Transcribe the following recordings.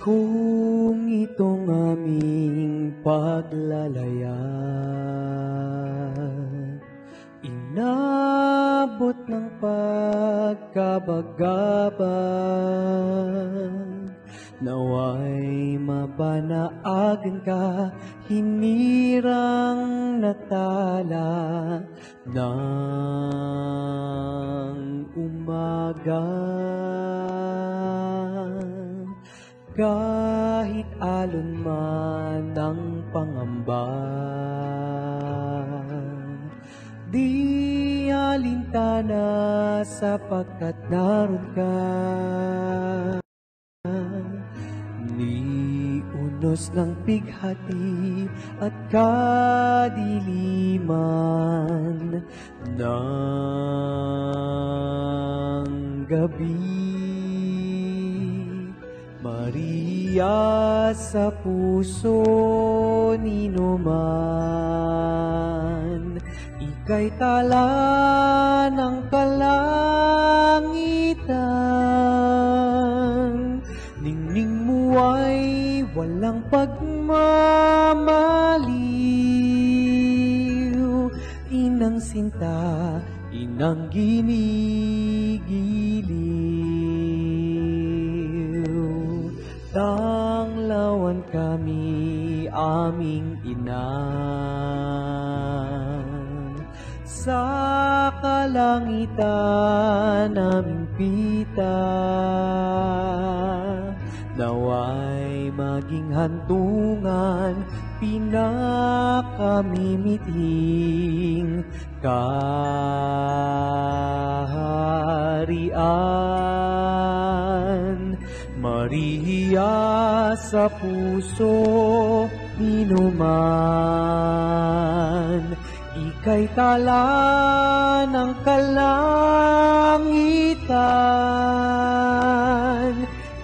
Kung itong aming paglalaya inabot ng pagkabagabag, naway mabanaagan ka, hinirang natala ng umaga. Kahit alon man ang pangamba, di alintana sapagkat naroon ka. Ni unos ng pighati at kadiliman ng gabi, Maria sa puso ni Numan, ika'y tala ng kalangitan. Ningning mo ay walang pagmamaliw, inang sinta, inang ginigiliw. Tanglawan kami, aming ina, sa kalangitan naming pita, naway maging hantungan, pinakamimiting kaharian. Maria sa puso ni Numan, ika'y tala ng kalangitan.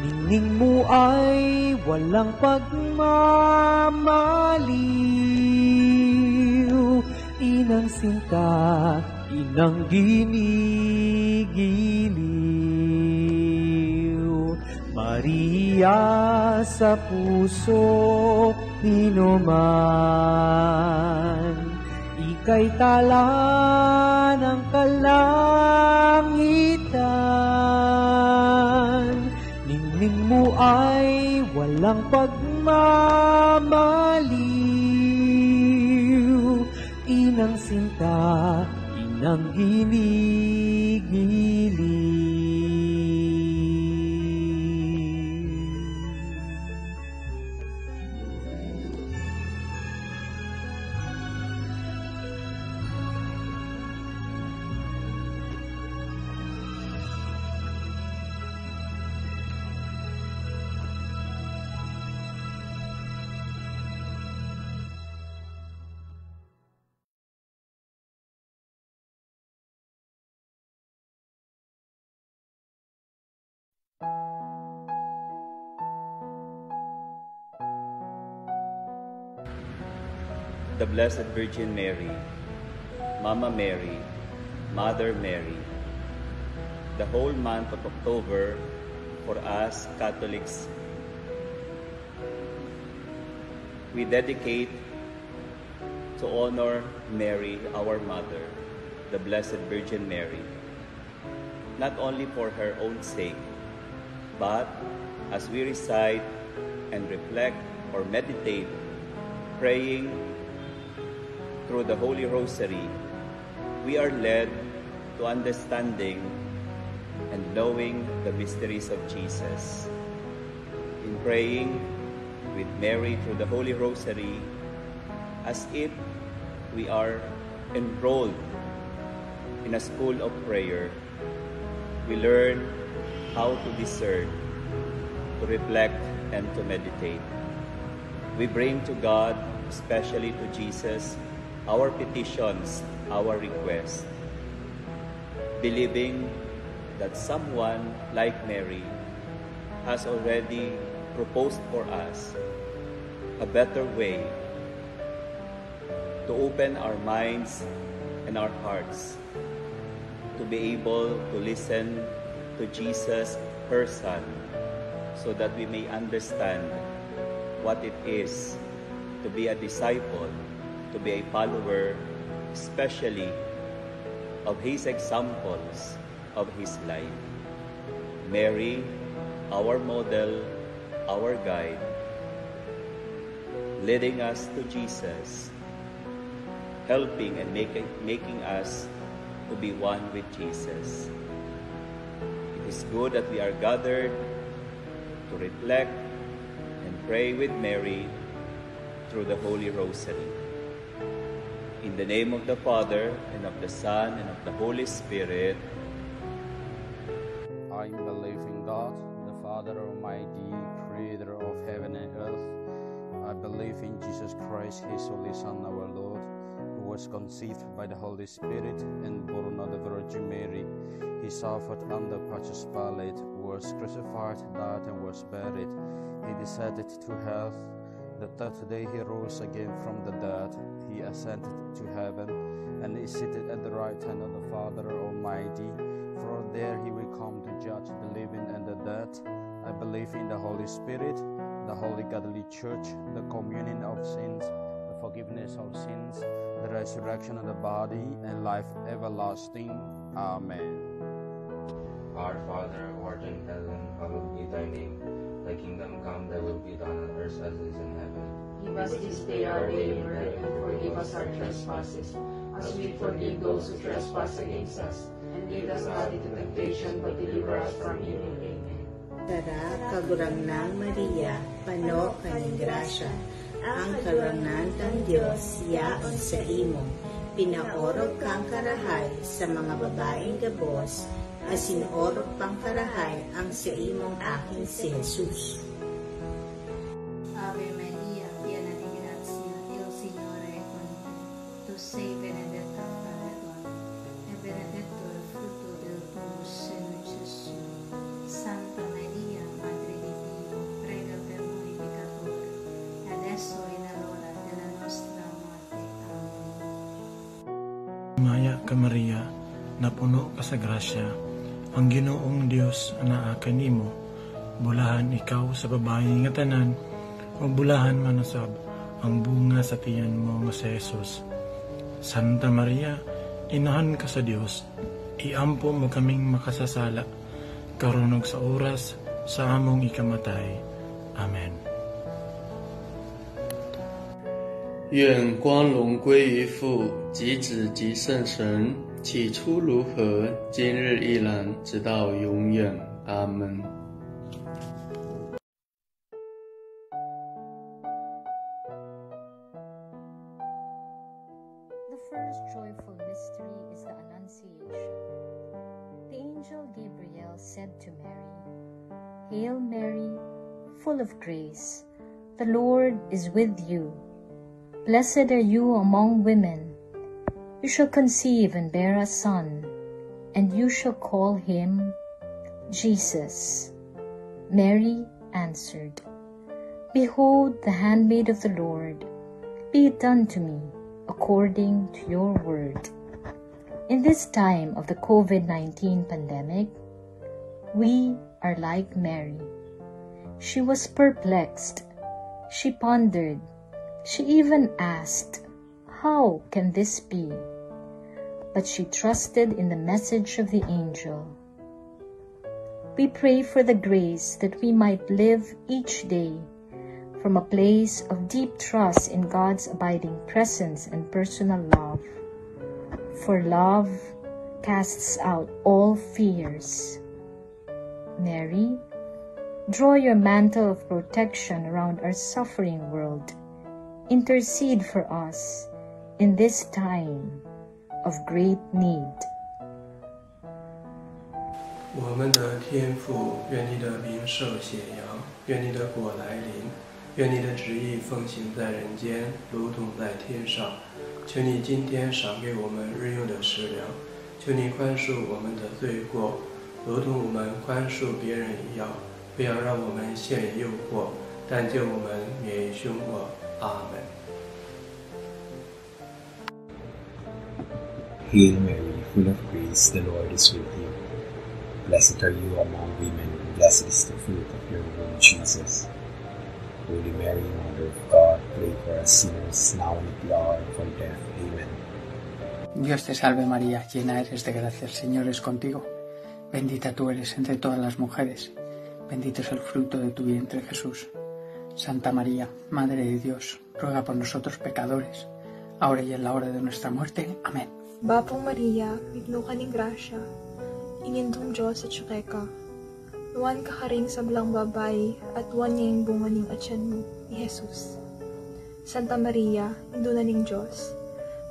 Ningning mo ay walang pagmamaliw, inang sinta, inang ginigiliw. Maria sa puso ni Numan, ika'y tala ng kalangitan. Ningning mo ay walang pagmamaliw, inang sinta, inang ginigiliw. The Blessed Virgin Mary, Mama Mary, Mother Mary. The whole month of October for us Catholics, we dedicate to honor Mary, our Mother, the Blessed Virgin Mary, not only for her own sake, but as we recite and reflect or meditate, praying through the Holy Rosary, we are led to understanding and knowing the mysteries of Jesus. In praying with Mary through the Holy Rosary, as if we are enrolled in a school of prayer, we learn how to discern, to reflect, and to meditate. We bring to God, especially to Jesus, our petitions, our requests, believing that someone like Mary has already proposed for us a better way to open our minds and our hearts to be able to listen to Jesus, her Son, so that we may understand what it is to be a disciple, to be a follower, especially of His examples of His life. Mary, our model, our guide, leading us to Jesus, helping and making us to be one with Jesus. It is good that we are gathered to reflect and pray with Mary through the Holy Rosary. In the name of the Father, and of the Son, and of the Holy Spirit. I believe in God, the Father Almighty, Creator of heaven and earth. I believe in Jesus Christ, His only Son, our Lord, who was conceived by the Holy Spirit and born of the Virgin Mary. He suffered under Pontius Pilate, was crucified, died, and was buried. He descended to hell. The third day He rose again from the dead. He ascended to heaven and is seated at the right hand of the Father Almighty. For there He will come to judge the living and the dead. I believe in the Holy Spirit, the Holy Catholic Church, the communion of sins, the forgiveness of sins, the resurrection of the body, and life everlasting. Amen. Our Father, who art in heaven, hallowed be thy name. Thy kingdom come, thy will be done on earth as it is in heaven. Give us this day our daily bread, and forgive us our trespasses, as we forgive those who trespass against us. And lead us not into temptation, but deliver us from evil. Amen. Tara, kagurang-nang Maria, pano kaning grasya, ang kalangnan ng Diyos, yaon sa imo, pinaorog kang karahay sa mga babaeng gabos, asin orog pang karahay ang sa imong aking si Jesus. Ave Maria, piena di grazia, il Signore è con te. Tu sei benedetta fra le donne, e benedetto il frutto del tuo seno, Gesù. Santa Maria, Madre di Dio, prega per noi peccatori, adesso e nell'ora della nostra morte. Amen. Maya ka Maria, na puno ka sa grasya, ang Ginoong Dios anaakan nimo, bulahan ikaw sa babae nga tanan, o bulahan manusab ang bunga sa tiyan mo nga sa Jesus. Santa Maria, inahan ka sa Dios, iampo mo kaming makasasala, karunog sa oras sa among ikamatay. Amen. 愿光荣归于父及子及圣神，起初如何，今日依然，直到永远。阿门。The first joyful mystery is the Annunciation. The angel Gabriel said to Mary, Hail Mary, full of grace, the Lord is with you. Blessed are you among women. You shall conceive and bear a son, and you shall call him Jesus. Mary answered, Behold, the handmaid of the Lord, be it done to me according to your word. In this time of the COVID-19 pandemic, we are like Mary. She was perplexed. She pondered. She even asked, How can this be? But she trusted in the message of the angel. We pray for the grace that we might live each day from a place of deep trust in God's abiding presence and personal love. For love casts out all fears. Mary, draw your mantle of protection around our suffering world. Intercede for us in this time of great need. 我们的天父，愿你的名受显扬，愿你的国来临，愿你的旨意奉行在人间，如同在天上。求你今天赏给我们日用的食粮，求你宽恕我们的罪过，如同我们宽恕别人一样，不要让我们陷于诱惑，但救我们免于凶恶。阿门。 Hail Mary, full of grace, the Lord is with you. Blessed are you among women, and blessed is the fruit of your womb, Jesus. Holy Mary, Mother of God, pray for us sinners, now and at the hour of our death. Amen. Dios te salve María, llena eres de gracia, el Señor es contigo. Bendita tú eres entre todas las mujeres, bendito es el fruto de tu vientre Jesús. Santa María, Madre de Dios, ruega por nosotros pecadores, ahora y en la hora de nuestra muerte. Amén. Bapong Maria, bigno ka ng grasya, inindong Diyos at syuke ka. Luwan ka ring sa belang babae, at luwan niya yung bunga ng atyan mo, ni Jesus. Santa Maria, induna ng Diyos,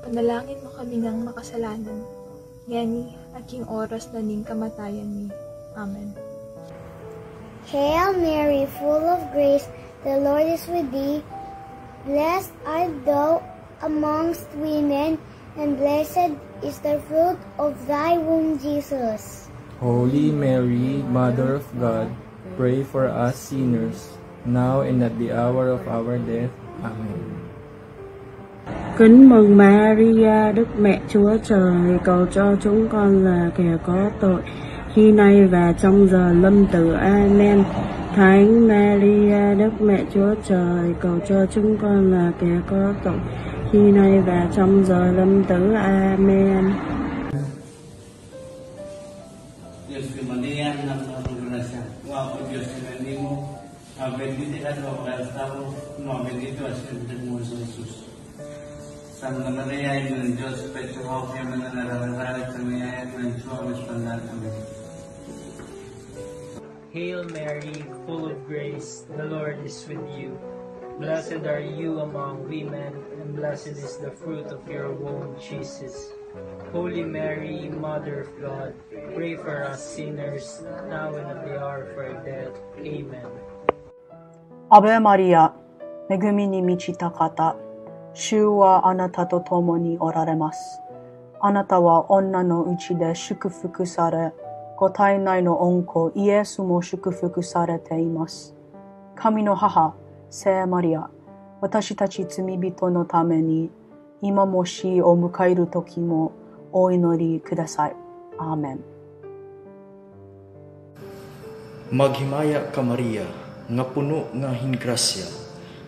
panalangin mo kami ng makasalanan, ngani aking oras na ning kamatayan ni. Amen. Hail Mary, full of grace, the Lord is with thee. Blessed art thou amongst women, and blessed is the fruit of thy womb, Jesus. Holy Mary, Mother of God, pray for us sinners, now and at the hour of our death. Amen. Kính mừng Maria, Đức Mẹ Chúa Trời, cầu cho chúng con là kẻ có tội, khi nay và trong giờ lâm tử. Amen. Thánh Maria, Đức Mẹ Chúa Trời, cầu cho chúng con là kẻ có tội, khi nay và trong giờ lâm tử. Amen. Dios te María, llena de gracia, guapo Dios te bendigo, bendita eres tú entre todas, bendito es el fruto de Jesús. Santa María, llena de Dios, pecho bajo y mananarara, también en tu amor. Amén. Hail Mary, full of grace, the Lord is with you. Blessed are you among women, and blessed is the fruit of your womb, Jesus. Holy Mary, Mother of God, pray for us sinners, now and at the hour of our death. Amen. Ave Maria, 恵みに満ちた方、主はあなたと共におられます。あなたは女のうちで祝福され、ご体内の御子イエスも祝福されています。神の母、聖マリア、私たち罪人のために、今も死を迎える時もお祈りください。アーメン。Maghimaya ka Maria, nga puno nga hingrasya,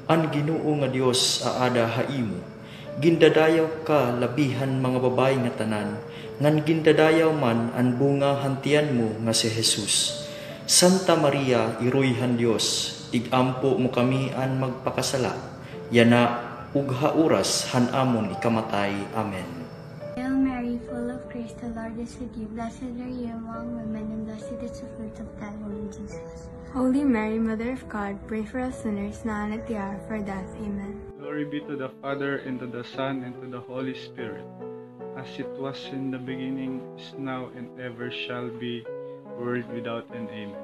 ang Ginoo nga Dios aada haimo, gindadayaw ka labihan mga babae nga tanan, ngan gindadayaw man ang bunga hantian mo nga si Jesus. Santa Maria, iruyhan Dios, igampo mo kami an magpakasala, yana ugha oras hanamon ikamatay. Amen. Hail Mary, full of grace, the Lord is with you. Blessed are you among women, and blessed is the fruit of thy womb, Jesus. Holy Mary, Mother of God, pray for us sinners, now and at the hour of our death. Amen. Glory be to the Father, and to the Son, and to the Holy Spirit, as it was in the beginning, is now, and ever shall be, world without an Amen.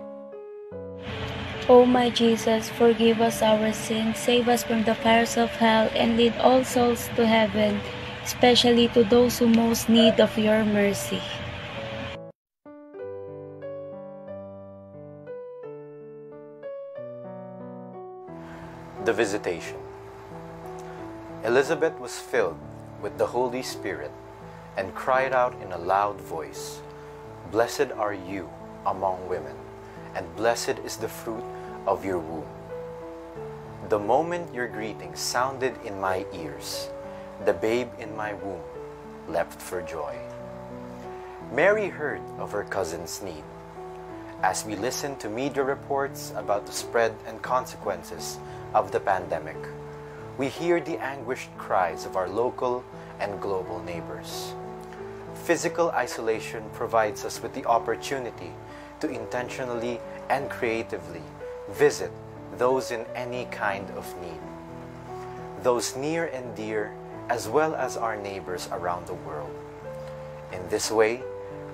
O my Jesus, forgive us our sins, save us from the fires of hell, and lead all souls to heaven, especially to those who most need of your mercy. The Visitation. Elizabeth was filled with the Holy Spirit and cried out in a loud voice, "Blessed are you among women, and blessed is the fruit of your womb." The moment your greeting sounded in my ears, the babe in my womb leapt for joy. Mary heard of her cousin's need. As we listened to media reports about the spread and consequences of the pandemic, we hear the anguished cries of our local and global neighbors. Physical isolation provides us with the opportunity to intentionally and creatively visit those in any kind of need, those near and dear, as well as our neighbors around the world. In this way,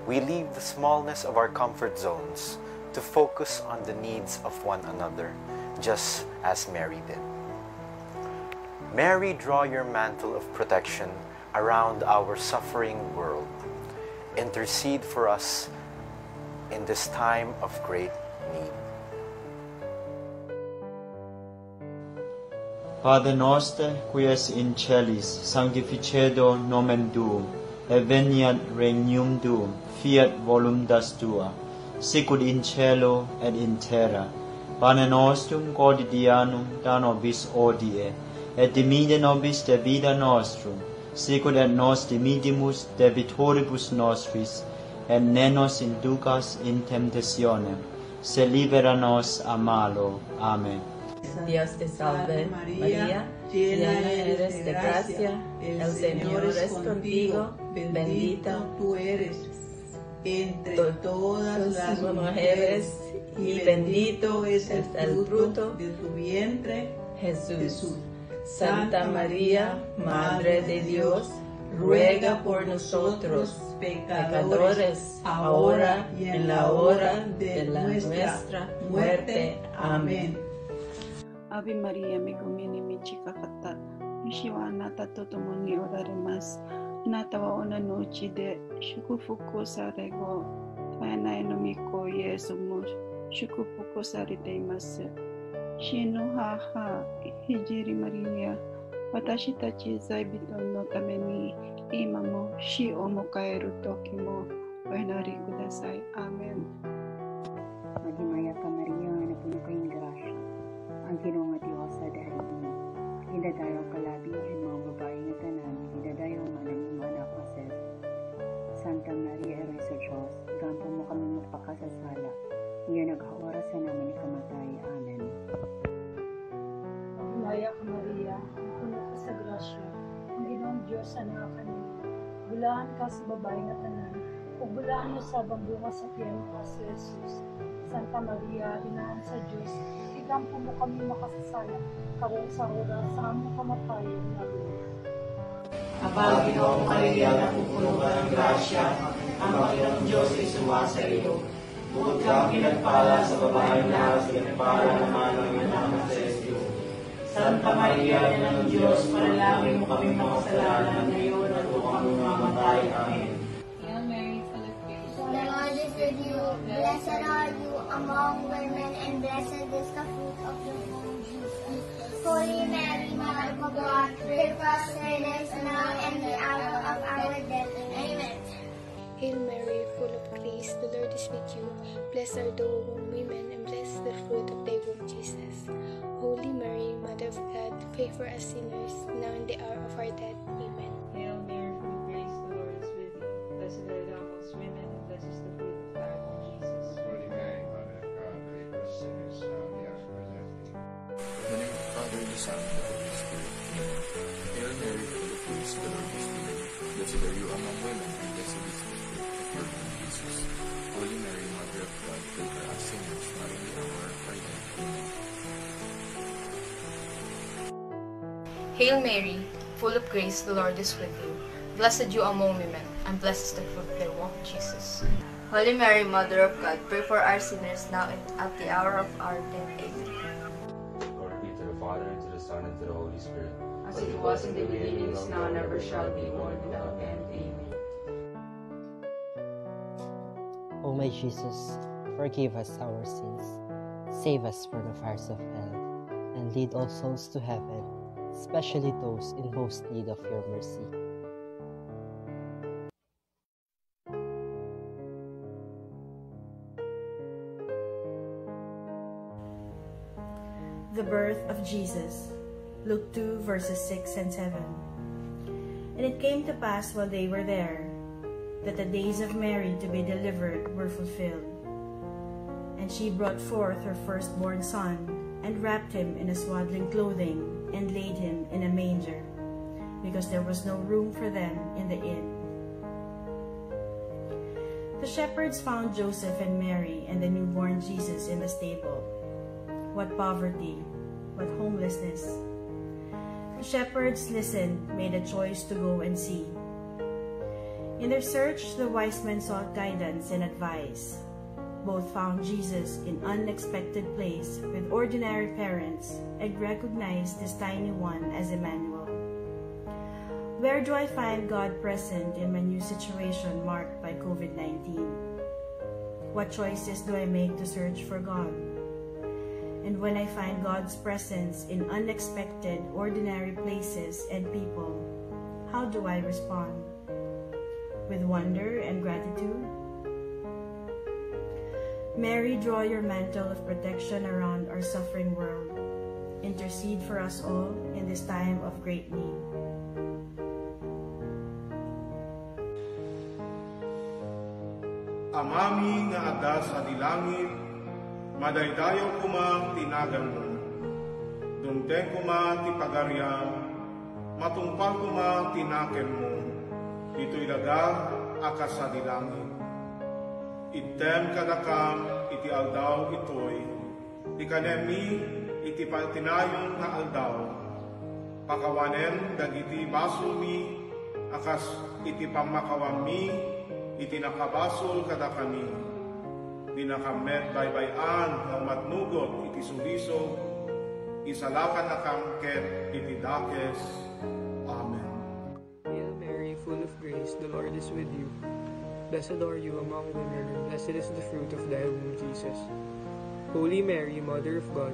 we leave the smallness of our comfort zones to focus on the needs of one another, just as Mary did. Mary, draw your mantle of protection around our suffering world. Intercede for us in this time of great need. Padre noster, qui es in celis, sanctificetur nomen tuum, et veniat regnum tuum, fiat voluntas tua, sicut in cielo et in terra. Pane nostrum quotidianum da nobis odie, et dimitte nobis debita nostrum, sicut et nos dimittimus debitoribus nostris, et ne nos inducas in temptationem, se libera nos a malo. Amen. Dios te salve, María, llena eres de gracia, el Señor es contigo, bendita tú eres entre todas las mujeres, y bendito es el fruto de tu vientre, Jesús. Santa María, Madre de Dios, ruega por nosotros, pecadores, ahora y en la hora de nuestra muerte. Amén. Ave Maria, megumini michika kata, nishiwana tatotomoni orarimasu, anata wa ona nochi de shukufuku sarego, tayanai no miko Yesu mo shukufuku sariteimasu. Shino haha, hijiri Maria, watashi tachi zaibito no tame ni ima mo shi o mokaeru toki mo oinari kudasai. Amen. Maghimaya ka Maria, na puno kayong grasya. Ang Ginoong Diyos sa dahil mo. Idadayaw ka labi ang mga babae nga tanan, idadayaw man ang mga anak mo sir. Santa Maria, Ere sa Diyos, gampo mo kami magpakasasala. Iyan naghawara sa namin ikamatay. Amen. Maghimaya ka Maria, na puno ka sa grasya. Ang Ginoong Diyos sa nakakanil. Bulahan ka sa babae nga tanan, o bulahan mo sa bambunga sa tiyan ka si Jesus. Santa Maria, Inahan sa Diyos, igampo mo kami makasasala, karong sa oras sa among kamatayon. Amen. Apal Ginoong Maria, na pupuno ka ng grasya, ang Panginoong Diyos ay sumasa iyo. Bukod kang pinagpala sa babaeng lahat, pinagpala naman ang inanak sa Diyos. Santa Maria, Ina ng Diyos, panalangin mo kami makasalanan ngayon at kung kami mamatay. Amen. Hail Mary, full of grace, the Lord is with you. Blessed are you among women, and blessed is the fruit of your womb, Jesus. Holy Mary, Mother of God, pray for us sinners now and the hour of our death. Amen. Hail Mary, full of grace, the Lord is with you. Blessed are thou among women, and blessed is the fruit of thy womb, Jesus. Holy Mary, Mother of God, pray for us sinners, now and the hour of our death. Amen. Hail Mary, full of grace, the Lord is with you. Blessed are thou amongst women, and blessed is the fruit of thy womb, Jesus. Holy Mary, Mother of God, pray for us sinners, now and the hour of our death. In the name of the Father, the Son, and the Holy Spirit. Amen. Hail Mary, full of grace, the Lord is with you. Blessed are you among women, and blessed is the fruit of your womb, Jesus. Holy Mary, Mother of God, pray for us sinners, now and the hour of our death. Amen. Hail Mary, full of grace, the Lord is with you. Blessed you among women, and blessed is the fruit of thy womb, Jesus. Holy Mary, Mother of God, pray for our sinners now and at the hour of our death. Amen. Glory be to the Father, and to the Son, and to the Holy Spirit. As it was in the beginning, is now, and ever shall be, world without end. Amen. O my Jesus, forgive us our sins, save us from the fires of hell, and lead all souls to heaven, especially those in most need of your mercy. The birth of Jesus. Luke 2 verses 6 and 7. And it came to pass while they were there, that the days of Mary to be delivered were fulfilled. And she brought forth her firstborn son, and wrapped him in a swaddling clothing, and laid him in a manger, because there was no room for them in the inn. The shepherds found Joseph and Mary and the newborn Jesus in the stable. What poverty, what homelessness. The shepherds listened, made a choice to go and see. In their search, the wise men sought guidance and advice. Both found Jesus in unexpected place with ordinary parents and recognized this tiny one as Emmanuel. Where do I find God present in my new situation marked by COVID-19? What choices do I make to search for God? And when I find God's presence in unexpected, ordinary places and people, how do I respond? With wonder and gratitude? Mary, draw your mantle of protection around our suffering world. Intercede for us all in this time of great need. Amami nga adda sa dilangit, madaydayaw kuma tinagan mo. Dumteng kuma ti pagarian, matungpal kuma tinaken mo. Dito'y daga akas sa dilangit. Item kadakam iti aldaw itoy, di kanemi iti patinayong na aldaw. Pakawanen dagiti basulmi, akas iti pamakawami, iti nakabasol kada kami. Di nakamet baybayan ang matnugot iti suliso, isalakan na kamket iti dakes. Amen. Hail Mary, full of grace, the Lord is with you. Blessed are you among women, and blessed is the fruit of thy womb, Jesus. Holy Mary, Mother of God,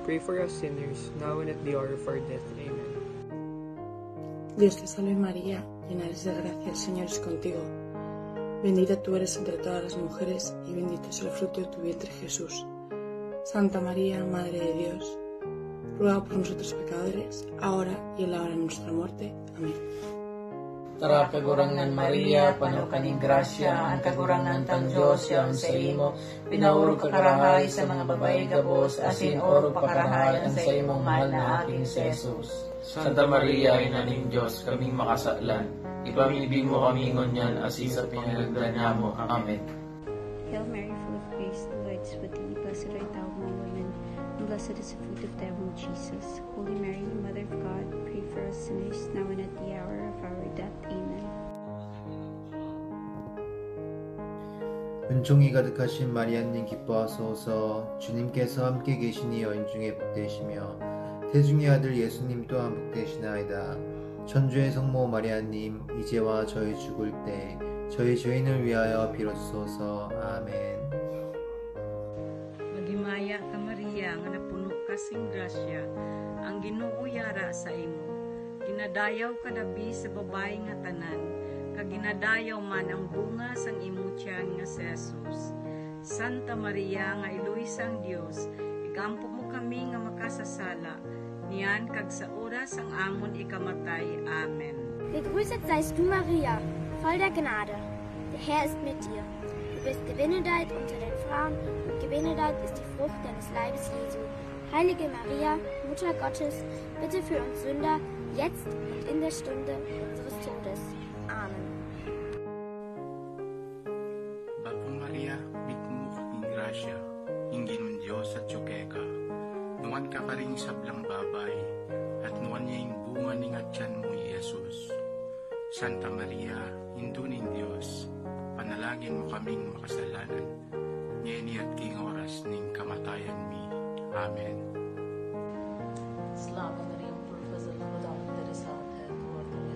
pray for us sinners, now and at the hour of our death. Amen. Dios te salve María, llena eres de gracia, el Señor es contigo. Bendita tú eres entre todas las mujeres, y bendito es el fruto de tu vientre, Jesús. Santa María, Madre de Dios, ruega por nosotros pecadores, ahora y en la hora de nuestra muerte. Amén. Tara kagurangan Maria, pano kaning grasya, ang kagurangan tang Diyos yang sa imo, pinaurog kakarahay sa mga babae gabos, asin oro pakarahay ang sa imong mahal na aking si Jesus. Santa Maria, Ina ng Diyos, kaming makasaklan, ipamibig mo kami ngunyan, asin sa pinagdaan mo. Amen. Hail Mary, full of grace, the Lord is with thee. Blessed art thou among women, and blessed is the fruit of thy womb, Jesus. Holy Mary, Mother of God, pray for us sinners, now and at the hour of our death. Amen. 은총이 가득하신 마리아님 기뻐하소서. 주님께서 함께 계시니 여인 중에 복되시며 태중의 아들 예수님 또한 복되시나이다. 천주의 성모 마리아님, 이제와 저희 죽을 때 저희 죄인을 위하여 빌어주소서. 아멘. Magimaya ka Maria, nga napuno kasing grasya, ang Ginoo yara sa imo. Ginadayaw ka dabi sa babae nga tanan, kag ginadayaw man ang bunga sang imo tiyan nga si Jesus. Santa Maria, nga iluwi sang Dios, igampo mo kami nga makasasala, niyan kag sa oras ang amon ikamatay. Amen. Gegrüßet seist du, Maria, voll der Gnade. Der Herr ist mit dir. Du bist gebenedeit unter den Frauen und gebenedeit ist die Frucht deines Leibes, Jesu. Heilige Maria, Mutter Gottes, bitte für uns Sünder, jetzt und in der Stunde unseres Todes. Amen. Bagong Maria, bitmo kaking grasya, hinggin ng Diyos at tsukeka. Nuwan ka rin sa blang babay, at nuwan niya yung bunga ning atyan mo, Jesus. Santa Maria, Hindu ning Diyos, panalangin mo kaming makasalanan, niya at king oras ning kamatayan mi. Amen. Slava Maria, Professor Lamadan, Teresa, and Warthan,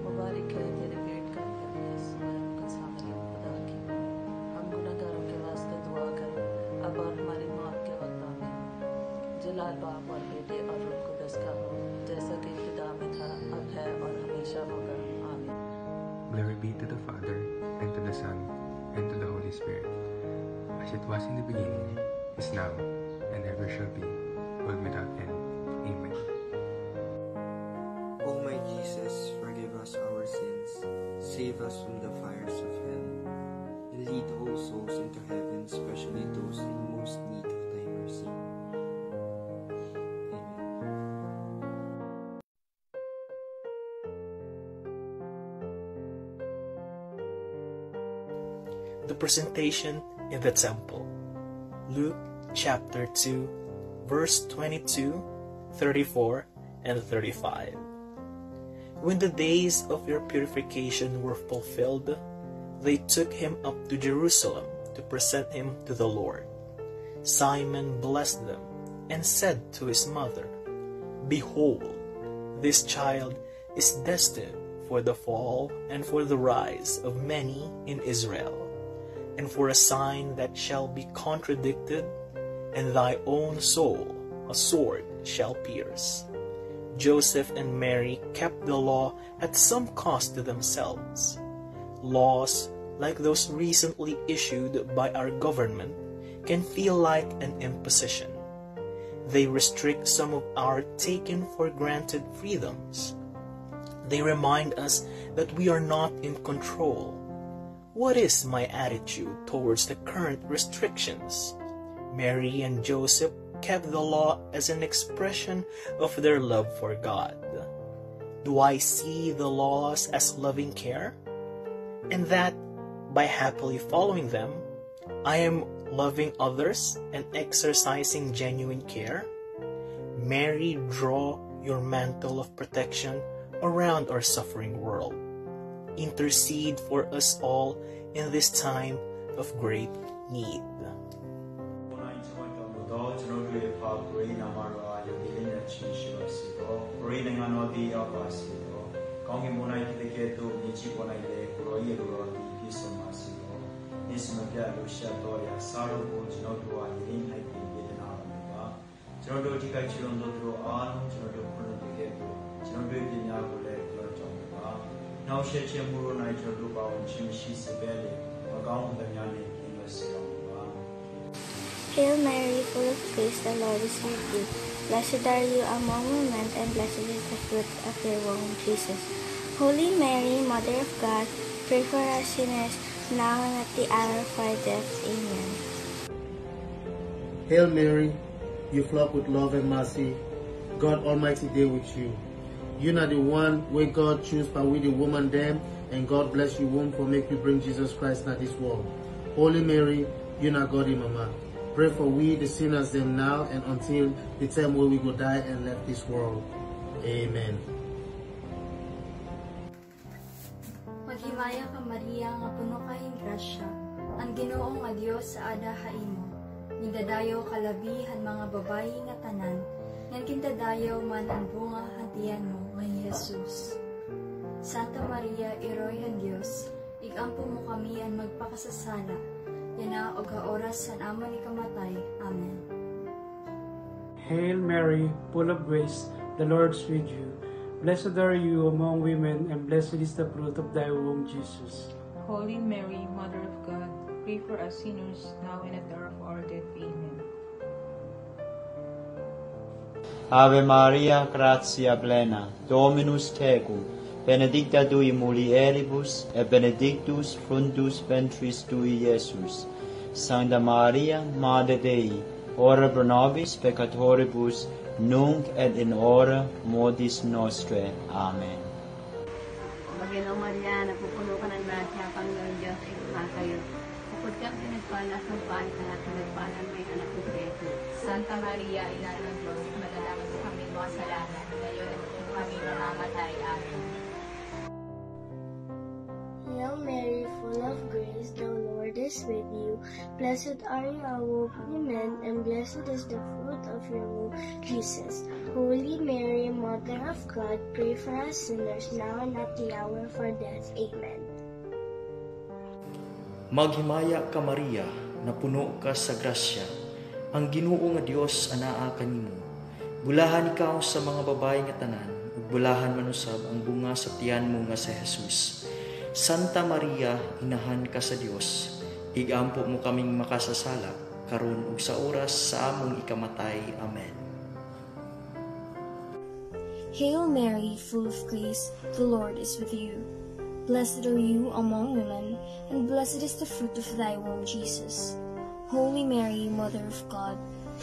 Mubarak, तेरे पेट का फल स्वयं का सामने पदाकी हम गुनाहगारों के वास्ते दुआ कर अब और हमारी मौत के वक्त आमीन। जलाल बाप और बेटे और रूह कुदस का हो, जैसा कि खुदा में था, अब है और हमेशा होगा। आमीन। Glory be to the Father, and to the Son, and to the Holy Spirit, as it was in the beginning, is now, and ever shall be, world without end. Amen. O my Jesus, forgive us our sins, save us from the fires of hell, and lead all souls into heaven, especially those in most need of thy mercy. The presentation in the temple. Luke chapter 2, verse 22, 34, and 35. When the days of your purification were fulfilled, they took him up to Jerusalem to present him to the Lord. Simon blessed them and said to his mother, Behold, this child is destined for the fall and for the rise of many in Israel, and for a sign that shall be contradicted, and thy own soul a sword shall pierce. Joseph and Mary kept the law at some cost to themselves. Laws like those recently issued by our government, can feel like an imposition. They restrict some of our taken for granted freedoms. They remind us that we are not in control. What is my attitude towards the current restrictions? Mary and Joseph kept the law as an expression of their love for God. Do I see the laws as loving care? And that, by happily following them, I am loving others and exercising genuine care? Mary, draw your mantle of protection around our suffering world. Intercede for us all in this time of great need. Hail Mary, full of grace, the Lord is with you. Blessed are you among women, and blessed is the fruit of your womb, Jesus. Holy Mary, Mother of God, pray for us sinners, now and at the hour of our death. Amen. Hail Mary, you flock with love and mercy. God Almighty dey with you. You are the one where God choose by we the woman them, and God bless you womb for make you bring Jesus Christ into this world. Holy Mary, you are God in mama. Pray for we the sinners them now and until the time where we go die and left this world. Amen. Maghimaya ka Maria nga puno kayong grasya, ang Ginoo nga Dios sa adahaimo. Nindadayo kalabihan mga babayi nga tanan, ngan kintadayaw man ang bunga hantian mo nga Jesus. Santa Maria, Iroy ng Dios, igampo mo kami ang magpakasasala, yana og oras san amon ikamatay. Amen. Hail Mary, full of grace, the Lord is with you. Blessed are you among women, and blessed is the fruit of thy womb, Jesus. Holy Mary, Mother of God, pray for us sinners, now and at the hour of our death. Amen. Ave Maria, gratia plena, Dominus tecum, benedicta tui mulieribus, et benedictus fructus ventris tui, Iesus. Sancta Maria, Mater Dei, ora pro nobis peccatoribus, nunc et in hora mortis nostrae. Amen. Panginoong Maria, napupuno ka ng grasya, Panginoon Diyos ay kumakayo. Bukod kang pinagpala sa paan ka na pinagpalan may anak ko Jesus. Santa Maria, Ina ng Diyos, madalangin mo kami mga salamat, ngayon at kung kami mamamatay. Amen. Hail Mary, full of grace, the Lord is with you. Blessed are you among women, and blessed is the fruit of your womb, Jesus. Holy Mary, Mother of God, pray for us sinners, now and at the hour of our death. Amen. Maghimaya ka Maria, na puno ka sa grasya. Ang Ginoo nga Dios anaa kanimo. Bulahan ikaw sa mga babae nga tanan, ug bulahan man usab ang bunga sa tiyan mo nga si Jesus. Santa Maria, inahan ka sa Dios. Igampo mo kaming makasasala, karon ug sa oras sa among ikamatay. Amen. Hail Mary, full of grace, the Lord is with you. Blessed are you among women, and blessed is the fruit of thy womb, Jesus. Holy Mary, Mother of God,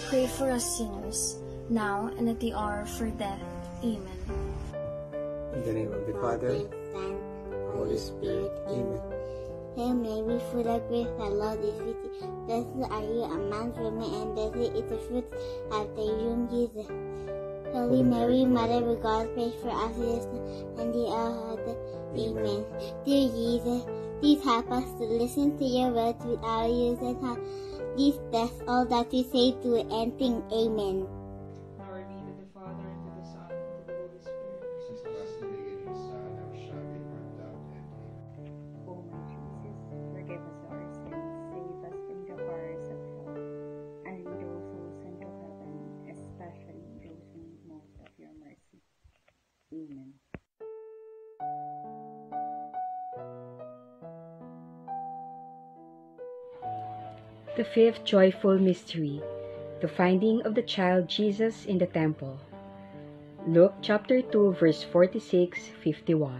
pray for us sinners, now and at the hour of our death. Amen. In the name of the Father, Son, Holy Spirit. Amen. Hail Mary, full of grace, the Lord is with you. Blessed are you among women, and blessed is the fruit of thy womb, Jesus. Holy Mary, Mother of God, pray for us sinners, and the hour of death. Amen. Dear Jesus, please help us to listen to your words with our ears and heart. Please bless all that we say to and think. Amen. Glory be to the Father, and to the Son, and to the Holy Spirit. As it was in the beginning, is now, and ever shall be, world without end. O my Jesus, forgive us our sins, save us from the horrors of hell, and lead all souls into heaven, especially those who need most of your mercy. Amen. The fifth joyful mystery, the finding of the child Jesus in the temple. Luke chapter 2 verse 46-51.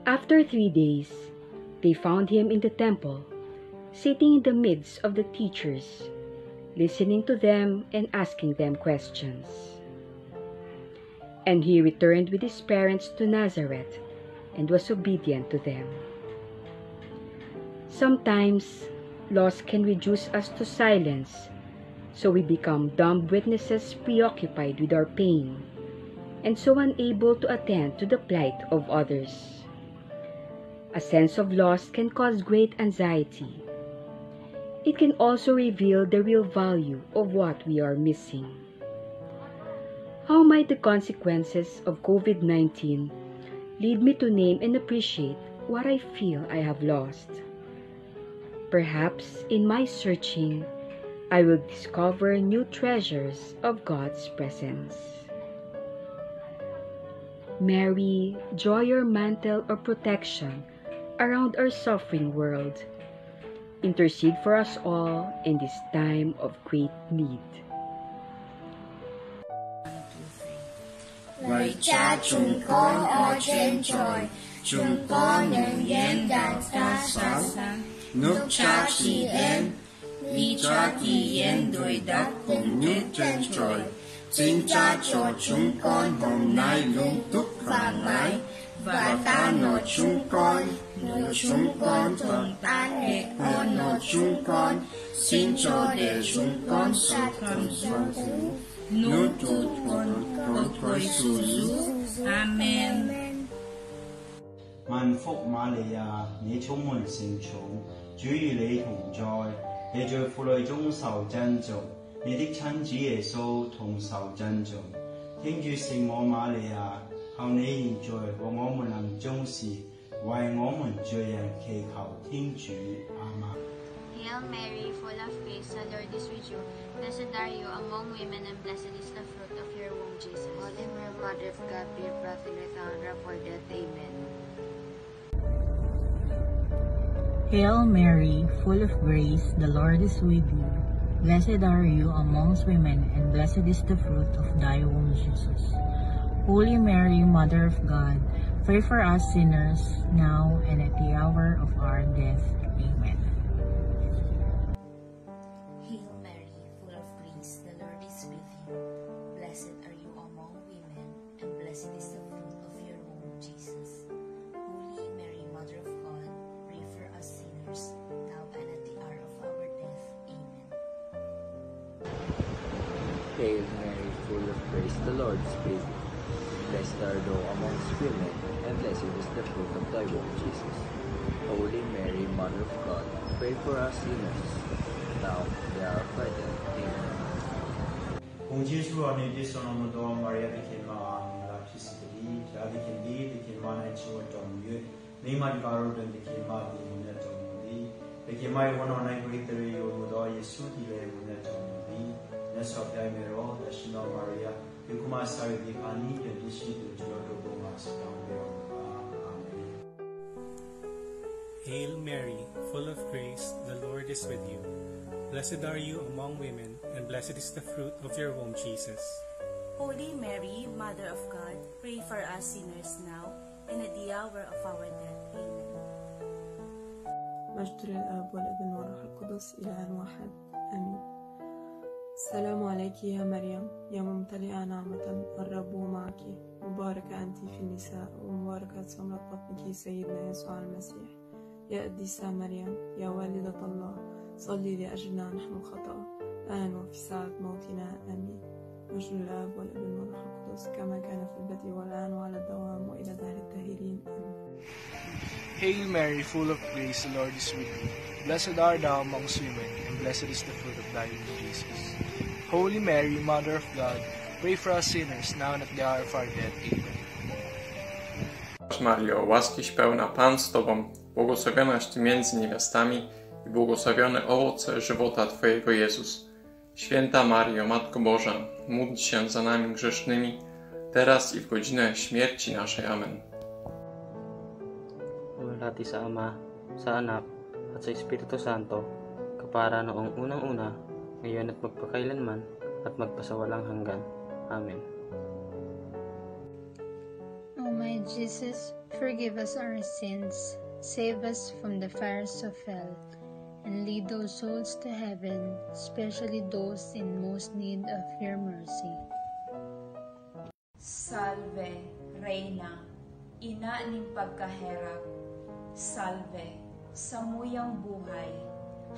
After 3 days, they found him in the temple, sitting in the midst of the teachers, listening to them and asking them questions. And he returned with his parents to Nazareth and was obedient to them. Sometimes, loss can reduce us to silence, so we become dumb witnesses preoccupied with our pain, and so unable to attend to the plight of others. A sense of loss can cause great anxiety. It can also reveal the real value of what we are missing. How might the consequences of COVID-19 lead me to name and appreciate what I feel I have lost? Perhaps in my searching, I will discover new treasures of God's presence. Mary, draw your mantle of protection around our suffering world. Intercede for us all in this time of great need. Lời Cha chúng con ở trên trời, chúng con nhân danh đàn ta sáng, nước Cha chỉ em, vì Cha thì em đôi đất cùng nước trên trời. Xin Cha cho chúng con hôm nay luôn túc và mãi, và ta nọ chúng con tồn tan hệ nọ chúng con, xin cho để chúng con sát cầm xuống nút tụt của Jesus. Amen.萬福瑪利亞，你充滿聖寵，主與你同在，你在婦女中受珍重，你的親子耶穌同受珍重。天主聖母瑪利亞，求你現在和我們臨終時，為我們罪人祈求天主。阿們。Hail Mary, full of grace, the Lord is with you. Blessed are you among women, and blessed is the fruit of your womb, Jesus. Holy Mary, Mother of God, pray for us sinners now and at our death. Amen. Hail Mary, full of grace, the Lord is with you. Blessed are you amongst women, and blessed is the fruit of thy womb, Jesus. Holy Mary, Mother of God, pray for us sinners, now and at the hour of our death. Amen. Hail Mary, full of grace, the Lord is with you. Blessed are you among women, and blessed is the fruit of your womb, Jesus. Holy Mary, Mother of God, pray for us sinners, now and at the hour of our death. Amen. Hail Mary, full of grace, the Lord is with you. Blessed are thou amongst women, and blessed is the fruit of thy womb, Jesus. Holy Mary, Mother of God, pray for us sinners, now and at the hour of our death. Amen. Kung Jesu anidi sonomodo Maria dikin maang lapis diri, dikin di dikin mana chuo tomyu, ni madgaro dan dikin ma di munya tomudi, dikin mai wono nai kuiteri yomudo Yesu dile munya tomudi, nasabdai mero dashino Maria, yukuma sari di ani dan disi dujodo bungas kambeo. Amen. Hail Mary, full of grace, the Lord is with you. Blessed are you among women, and blessed is the fruit of your womb, Jesus. Holy Mary, Mother of God, pray for us sinners now and at the hour of our death. Amen. مجد للآب والابن والروح القدس إله واحد آمين. السلام عليك يا مريم يا ممتلئة نعمة الرب معك مباركة أنت في النساء ومباركة ثمرة بطنك سيدنا يسوع المسيح. يا قديسة مريم يا والدة الله صلي لأجلنا نحن الخطأ الآن وفي ساعة موتنا آمين. مجد الآب والابن والروح القدس كما كان في البدء والآن وعلى الدوام وإلى دار الداهرين آمين. Hail Mary, full of grace, the Lord is with you. Blessed art thou amongst women, and blessed is the fruit of thy womb, Jesus. Holy Mary, Mother of God, pray for us sinners, now and at the hour of our death. Amen. Mario, łaskiś pełna, Pan z Tobą, błogosławionaś Ty między niewiastami i błogosławiony owoc żywota Twojego, Jezus. Święta Mario, Matko Boża, módl się za nami grzesznymi, teraz i w godzinę śmierci naszej. Amen. Ulat sa Ama, sa Anak, at sa Espiritu Santo, kapara noong unang-una, ngayon at magpakailanman, at magpasawalang hanggan. Amen. O my Jesus, forgive us our sins, save us from the fires of hell, and lead those souls to heaven, especially those in most need of your mercy. Salve, Reina, ina ning pagkaherap. Salve, samuyang buhay,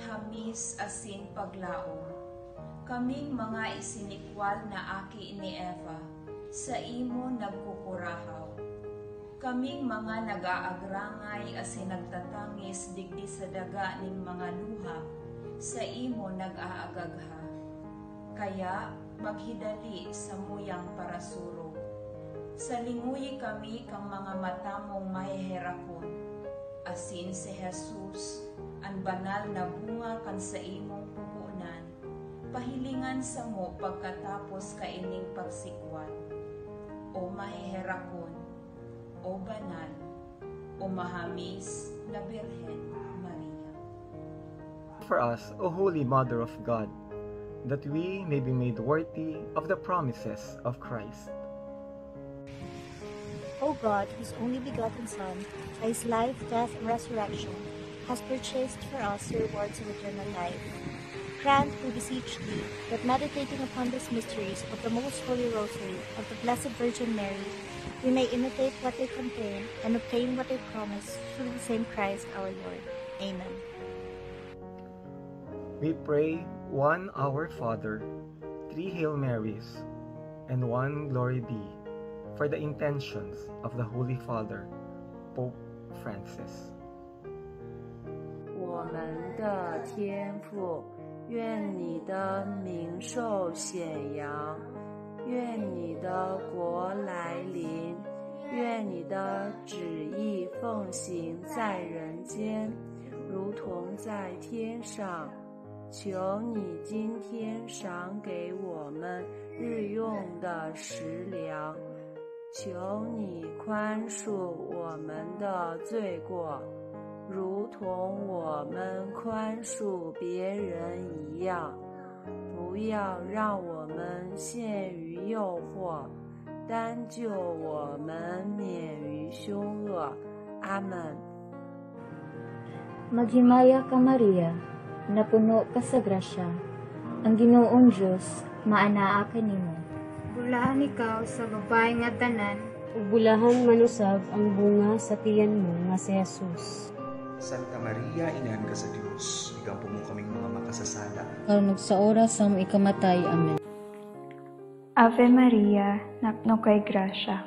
hamis asin paglaom. Kaming mga isinikwal na aki ni Eva, sa imo nagkukurahaw. Kaming mga nag-aagrangay asin nagtatangis digdi sa daga ning mga luha, sa imo nag-aagagha. Kaya maghidali sa muyang parasuro. Sa linguyi kami kang mga matamong maheherakon, asin si Jesus, ang banal na bunga kan sa imong pupunan, pahilingan sa mo pagkatapos kaining pagsikwan. O maheherakon, o banal, o mahamis na Birhen Maria. For us, O Holy Mother of God, that we may be made worthy of the promises of Christ. O God, whose only begotten Son, by his life, death, and resurrection, has purchased for us the rewards of eternal life, grant, we beseech thee, that meditating upon these mysteries of the Most Holy Rosary of the Blessed Virgin Mary, we may imitate what they contain and obtain what they promise through the same Christ our Lord. Amen. We pray one Our Father, 3 Hail Marys, and 1 Glory Be, for the intentions of the Holy Father, Pope Francis. 我们的天父，愿你的名受显扬，愿你的国来临，愿你的旨意奉行在人间，如同在天上。求你今天赏给我们日用的食粮，求你宽恕我们的罪过，如同我们宽恕别人一样，不要让我们陷于诱惑，但救我们免于凶恶。阿们。Maghimaya ka Maria, na puno ka sa grasya, ang Ginoong Diyos maanaa kanimo. Bulahan ikaw sa babae nga tanan, ug bulahan manusab ang bunga sa tiyan mo nga si Jesus. Santa Maria, inahan ka sa Diyos, igampo mo kaming mga makasasala. Karon sa oras sa among ikamatay. Amen. Ave Maria, napno kay grasya,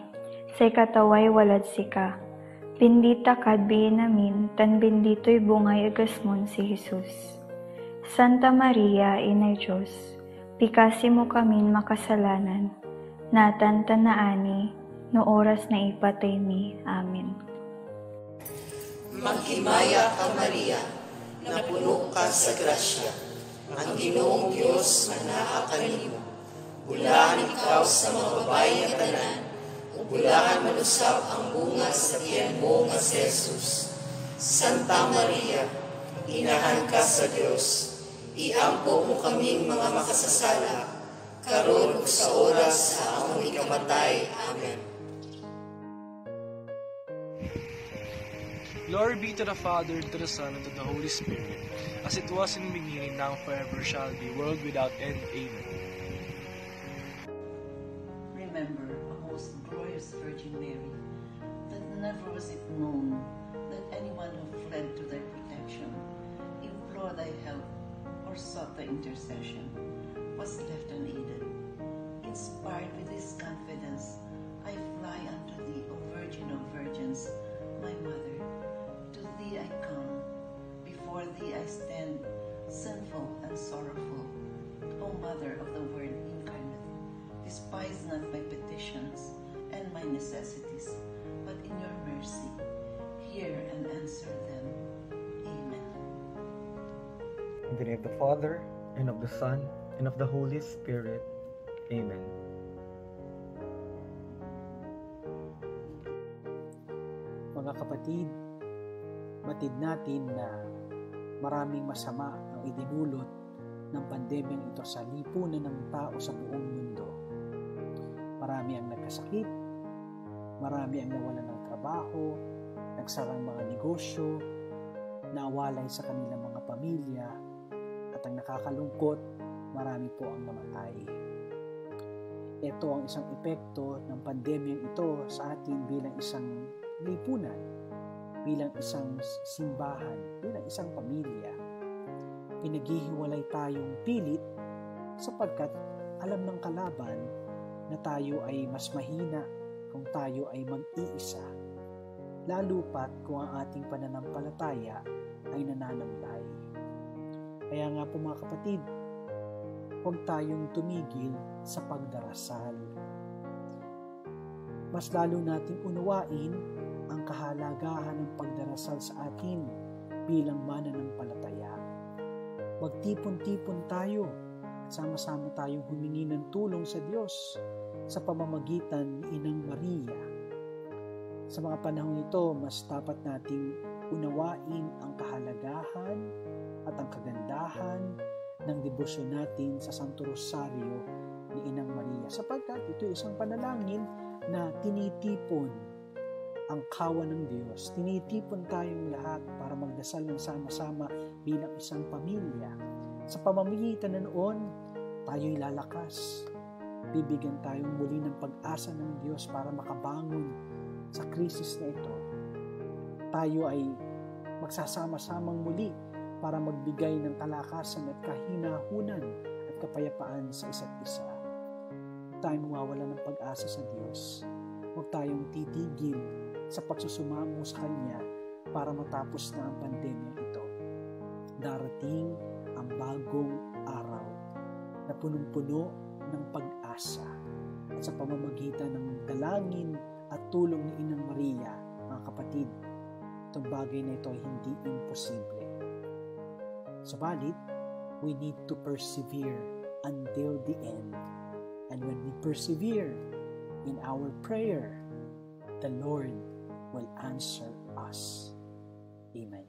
sa ikataway walad sika. Bendita kad namin, tan bendito'y bungay agasmon si Jesus. Santa Maria, Inay Diyos, pikasi mo kamin makasalanan, natan tanaani, no oras na ipatay mi. Amen. Maghimaya ka Maria, na puno ka sa grasya, ang Ginoong Diyos manaa kanimo. Bulahan ikaw sa mga babae nga tanan, ug bulahan manusab ang bunga sa tiyan mo nga si Jesus. Santa Maria, inahan ka sa Diyos, iampo mo kaming mga makasasala, karon ug sa oras sa among ikamatay. Amen. Glory be to the Father, and to the Son, and to the Holy Spirit, as it was in the beginning, now and forever shall be, world without end. Amen. Remember, O most glorious Virgin Mary, that never was it known that anyone who fled to thy protection, implored thy help, or sought thy intercession, was left unaided. Inspired with this confidence, I fly unto thee, O Virgin of Virgins, my Mother. To thee I come, before thee I stand, sinful and sorrowful. O Mother of the Word incarnate, despise not my petitions and my necessities, but in your mercy, hear and answer them. Amen. In the name of the Father, and of the Son, and of the Holy Spirit. Amen. Mga kapatid, batid natin na maraming masama ang idinulot ng pandemyang ito sa lipunan ng tao sa buong mundo. Marami ang nagkasakit, marami ang nawalan ng trabaho, nagsarang mga negosyo, nawalay sa kanilang mga pamilya, at ang nakakalungkot, marami po ang namatay. Ito ang isang epekto ng pandemyang ito sa atin bilang isang lipunan, bilang isang simbahan, bilang isang pamilya. Pinaghihiwalay tayong pilit sapagkat alam ng kalaban na tayo ay mas mahina kung tayo ay mag-iisa, lalo pat kung ang ating pananampalataya ay nananamlay. Kaya nga po mga kapatid, huwag tayong tumigil sa pagdarasal. Mas lalo nating unawain ang kahalagahan ng pagdarasal sa atin bilang mananampalataya. Magtipon-tipon tayo at sama-sama tayong humingi ng tulong sa Diyos sa pamamagitan ni Inang Maria. Sa mga panahon ito, mas dapat nating unawain ang kahalagahan at ang kagandahan ng debosyon natin sa Santo Rosario ni Inang Maria, sapagkat ito isang panalangin na tinitipon ang kawan ng Diyos. Tinitipon tayong lahat para magdasal ng sama-sama bilang isang pamilya. Sa pamamagitan na noon, tayo'y lalakas. Bibigyan tayong muli ng pag-asa ng Diyos para makabangon sa krisis na ito. Tayo ay magsasama-samang muli para magbigay ng kalakasan at kahinahunan at kapayapaan sa isa't isa. Huwag tayong mawawala ng pag-asa sa Diyos. Huwag tayong titigil sa pagsusumamo sa Kanya para matapos na ang pandemya ito. Darating ang bagong araw na punong-puno ng pag-asa at sa pamamagitan ng dalangin at tulong ni Inang Maria, mga kapatid, itong bagay na ito ay hindi imposible. Subalit, we need to persevere until the end. And when we persevere in our prayer, the Lord will answer us. Amen.